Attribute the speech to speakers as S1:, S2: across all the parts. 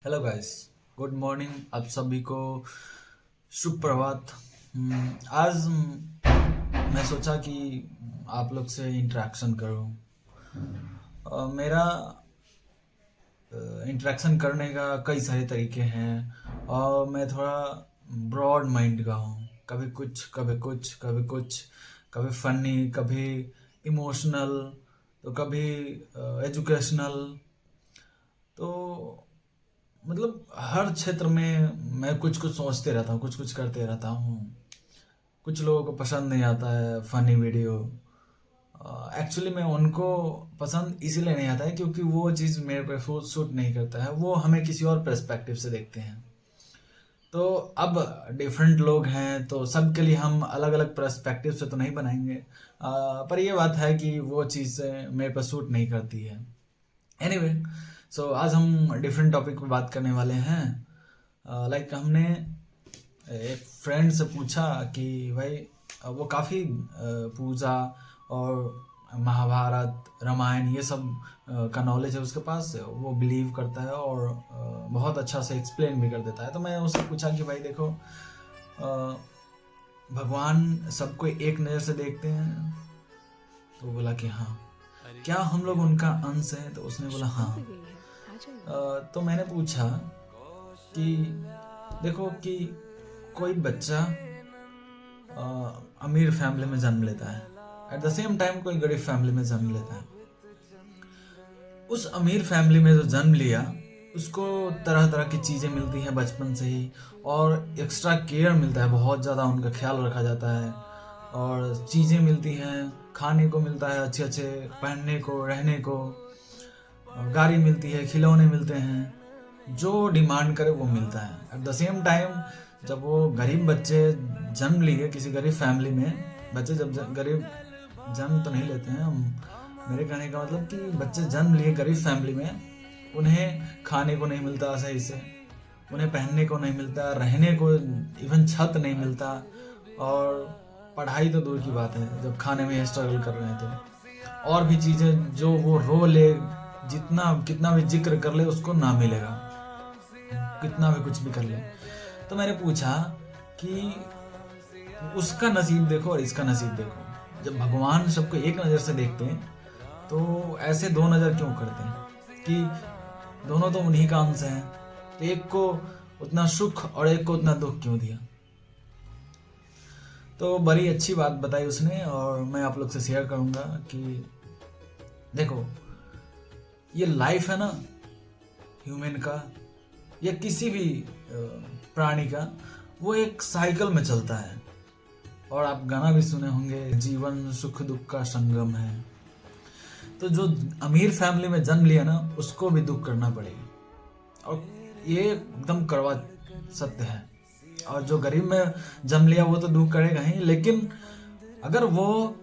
S1: Hello guys, good morning आप सभी को। शुभ प्रभात। आज मैं सोचा कि आप लोग से इंटरेक्शन करूं। मेरा इंटरेक्शन करने का कई सारे तरीके हैं और मैं थोड़ा ब्रॉड माइंड का हूँ। कभी कुछ कभी कुछ कभी कुछ, कभी फनी, कभी इमोशनल, तो कभी एजुकेशनल। तो मतलब हर क्षेत्र में मैं कुछ कुछ सोचते रहता हूँ, कुछ कुछ करते रहता हूँ। कुछ लोगों को पसंद नहीं आता है फनी वीडियो। एक्चुअली मैं उनको पसंद इसीलिए नहीं आता है क्योंकि वो चीज़ मेरे पे सूट नहीं करता है। वो हमें किसी और पर्सपेक्टिव से देखते हैं। तो अब डिफरेंट लोग हैं तो सबके लिए हम अलग अलग पर्सपेक्टिव से तो नहीं बनाएंगे। पर ये बात है कि वो चीज़ मेरे पे सूट नहीं करती है। एनीवे, सो आज हम डिफरेंट टॉपिक पे बात करने वाले हैं। लाइक हमने एक फ्रेंड से पूछा कि भाई वो काफ़ी पूजा और महाभारत रामायण ये सब का नॉलेज है उसके पास। वो बिलीव करता है और बहुत अच्छा से एक्सप्लेन भी कर देता है। तो मैं उससे पूछा कि भाई देखो, भगवान सबको एक नज़र से देखते हैं। तो वो बोला कि हाँ। क्या हम लोग उनका अंश हैं? तो उसने बोला हाँ। तो मैंने पूछा कि देखो कि कोई बच्चा अमीर फैमिली में जन्म लेता है, एट द सेम टाइम कोई गरीब फैमिली में जन्म लेता है। उस अमीर फैमिली में जो जन्म लिया उसको तरह तरह की चीज़ें मिलती हैं बचपन से ही, और एक्स्ट्रा केयर मिलता है, बहुत ज़्यादा उनका ख्याल रखा जाता है और चीज़ें मिलती हैं, खाने को मिलता है, अच्छे अच्छे पहनने को, रहने को, गाड़ी मिलती है, खिलौने मिलते हैं, जो डिमांड करे वो मिलता है। एट द सेम टाइम जब वो गरीब बच्चे जन्म लिए किसी गरीब फैमिली में, बच्चे जब गरीब जन्म तो नहीं लेते हैं हम, मेरे कहने का मतलब कि बच्चे जन्म लिए गरीब फैमिली में, उन्हें खाने को नहीं मिलता सही से, उन्हें पहनने को नहीं मिलता, रहने को इवन छत नहीं मिलता, और पढ़ाई तो दूर की बात है, जब खाने में स्ट्रगल कर रहे हैं तो और भी चीज़ें जो वो रो ले, जितना कितना भी जिक्र कर ले उसको ना मिलेगा, कितना भी कुछ भी कर ले। तो मैंने पूछा कि उसका नसीब देखो और इसका नसीब देखो। जब भगवान सबको एक नज़र से देखते हैं तो ऐसे दो नज़र क्यों करते हैं कि दोनों तो उन्हीं का अंश हैं, तो एक को उतना सुख और एक को उतना दुख क्यों दिया। तो बड़ी अच्छी बात बताई उसने और मैं आप लोग से शेयर करूंगा कि देखो, ये लाइफ है ना ह्यूमन का या किसी भी प्राणी का, वो एक साइकिल में चलता है। और आप गाना भी सुने होंगे, जीवन सुख दुख का संगम है। तो जो अमीर फैमिली में जन्म लिया ना उसको भी दुख करना पड़ेगा, और ये एकदम कड़वा सत्य है। और जो गरीब में जन्म लिया वो तो दुख करेगा ही, लेकिन अगर वो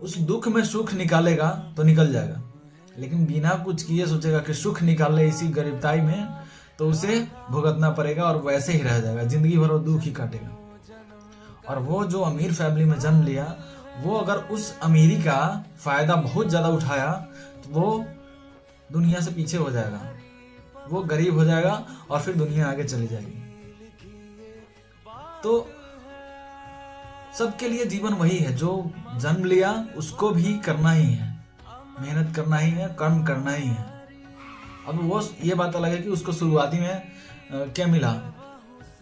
S1: उस दुख में सुख निकालेगा तो निकल जाएगा, लेकिन बिना कुछ किए सोचेगा कि सुख निकाल ले इसी गरीबताई में, तो उसे भुगतना पड़ेगा और वैसे ही रह जाएगा, जिंदगी भर वो दुख ही काटेगा। और वो जो अमीर फैमिली में जन्म लिया, वो अगर उस अमीरी का फायदा बहुत ज्यादा उठाया तो वो दुनिया से पीछे हो जाएगा, वो गरीब हो जाएगा और फिर दुनिया आगे चली जाएगी। तो सबके लिए जीवन वही है, जो जन्म लिया उसको भी करना ही है, मेहनत करना ही है, कर्म करना ही है। अब वो ये बात अलग है कि उसको शुरुआती में क्या मिला,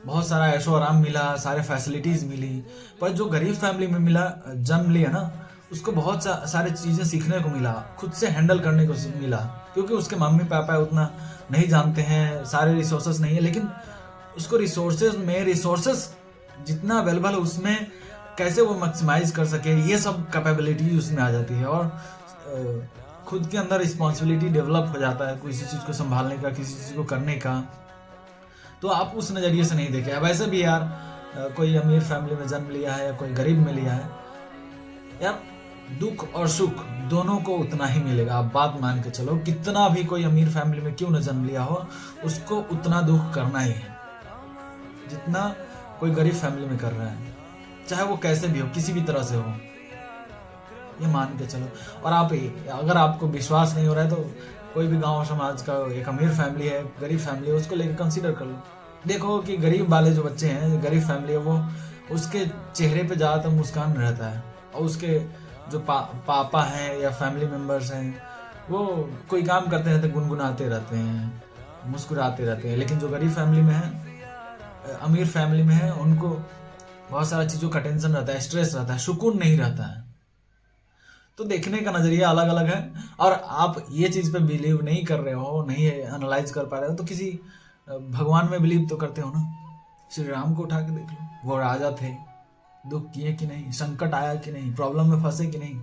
S1: बहुत सारा ऐशो आराम मिला, सारे फैसिलिटीज मिली, पर जो गरीब फैमिली में मिला, जन्म लिया ना, उसको बहुत सारे चीजें सीखने को मिला, खुद से हैंडल करने को मिला, क्योंकि उसके मम्मी पापा उतना नहीं जानते हैं, सारे रिसोर्सेस नहीं है, लेकिन उसको रिसोर्सेस जितना अवेलेबल है उसमें कैसे वो मैक्सिमाइज कर सके, ये सब कैपेबिलिटी उसमें आ जाती है। और खुद के अंदर रिस्पॉन्सिबिलिटी डेवलप हो जाता है, किसी चीज़ को संभालने का, किसी चीज़ को करने का। तो आप उस नज़रिए से नहीं देखे। अब ऐसे भी यार, कोई अमीर फैमिली में जन्म लिया है या कोई गरीब में लिया है, यार दुख और सुख दोनों को उतना ही मिलेगा। आप बात मान के चलो, कितना भी कोई अमीर फैमिली में क्यों न जन्म लिया हो, उसको उतना दुख करना ही है जितना कोई गरीब फैमिली में कर रहा है, चाहे वो कैसे भी हो, किसी भी तरह से हो, ये मान के चलो। और आप, अगर आपको विश्वास नहीं हो रहा है तो कोई भी गांव समाज का एक अमीर फैमिली है, गरीब फैमिली है, उसको लेकर कंसीडर कर लो। देखो कि गरीब वाले जो बच्चे हैं, गरीब फैमिली है, वो उसके चेहरे पे ज़्यादातर मुस्कान रहता है, और उसके जो पापा हैं या फैमिली मेम्बर्स हैं, वो कोई काम करते रहते, गुनगुनाते रहते हैं, मुस्कुराते रहते हैं। लेकिन जो गरीब फैमिली में है, अमीर फैमिली में है, उनको बहुत सारा चीज़ों का टेंशन रहता है, स्ट्रेस रहता है, सुकून नहीं रहता है। तो देखने का नज़रिया अलग अलग है, और आप ये चीज़ पे बिलीव नहीं कर रहे हो, नहीं एनालाइज कर पा रहे हो, तो किसी भगवान में बिलीव तो करते हो ना। श्री राम को उठा के देख लो, वो राजा थे, दुख किए कि नहीं, संकट आया कि नहीं, प्रॉब्लम में फंसे कि नहीं।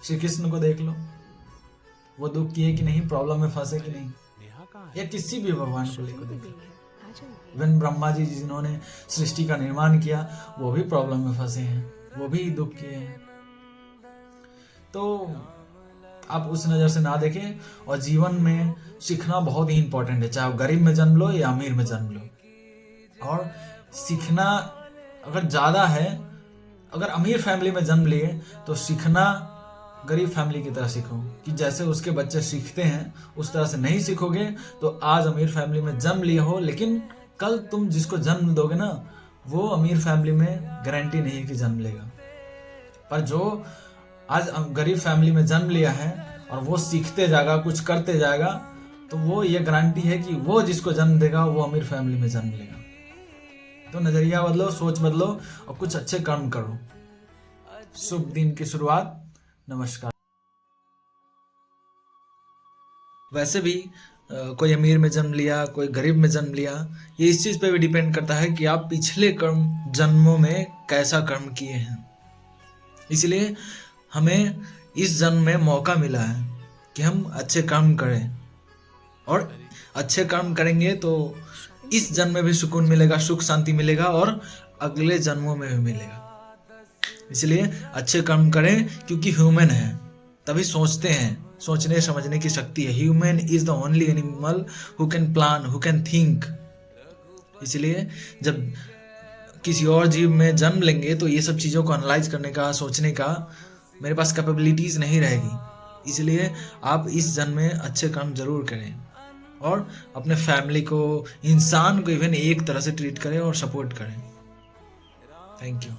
S1: श्री कृष्ण को देख लो, वो दुख किए कि नहीं, प्रॉब्लम में फंसे कि नहीं। या किसी भी भगवान को लेकर देख लो, इवन ब्रह्मा जी जिन्होंने सृष्टि का निर्माण किया, वो भी प्रॉब्लम में फंसे हैं, वो भी दुख किए हैं। तो आप उस नज़र से ना देखें, और जीवन में सीखना बहुत ही इंपॉर्टेंट है, चाहे वो गरीब में जन्म लो या अमीर में जन्म लो। और सीखना अगर ज़्यादा है, अगर अमीर फैमिली में जन्म लिए तो सीखना गरीब फैमिली की तरह सीखो, कि जैसे उसके बच्चे सीखते हैं उस तरह से नहीं सीखोगे तो आज अमीर फैमिली में जन्म लिए हो, लेकिन कल तुम जिसको जन्म दोगे ना, वो अमीर फैमिली में गारंटी नहीं है कि जन्म लेगा। पर जो आज गरीब फैमिली में जन्म लिया है और वो सीखते जाएगा, कुछ करते जाएगा, तो वो ये गारंटी है कि वो जिसको जन्म देगा वो अमीर फैमिली में जन्म लेगा। तो नज़रिया बदलो, सोच बदलो, और कुछ अच्छे कर्म करो। शुभ दिन की शुरुआत। नमस्कार। वैसे भी कोई अमीर में जन्म लिया, कोई गरीब में जन्म लिया, ये इस चीज़ पे भी डिपेंड करता है कि आप पिछले कर्म जन्मों में कैसा कर्म किए हैं। इसलिए हमें इस जन्म में मौका मिला है कि हम अच्छे कर्म करें, और अच्छे कर्म करेंगे तो इस जन्म में भी सुकून मिलेगा, सुख शांति मिलेगा, और अगले जन्मों में भी मिलेगा। इसलिए अच्छे कर्म करें, क्योंकि ह्यूमन है तभी सोचते हैं, सोचने समझने की शक्ति है। Human is the only animal who can plan, who can think. इसलिए जब किसी और जीव में जन्म लेंगे तो ये सब चीज़ों को एनालाइज करने का, सोचने का मेरे पास कैपेबिलिटीज़ नहीं रहेगी। इसलिए आप इस जन्म में अच्छे काम जरूर करें, और अपने फैमिली को, इंसान को इवन एक तरह से ट्रीट करें और सपोर्ट करें। Thank you.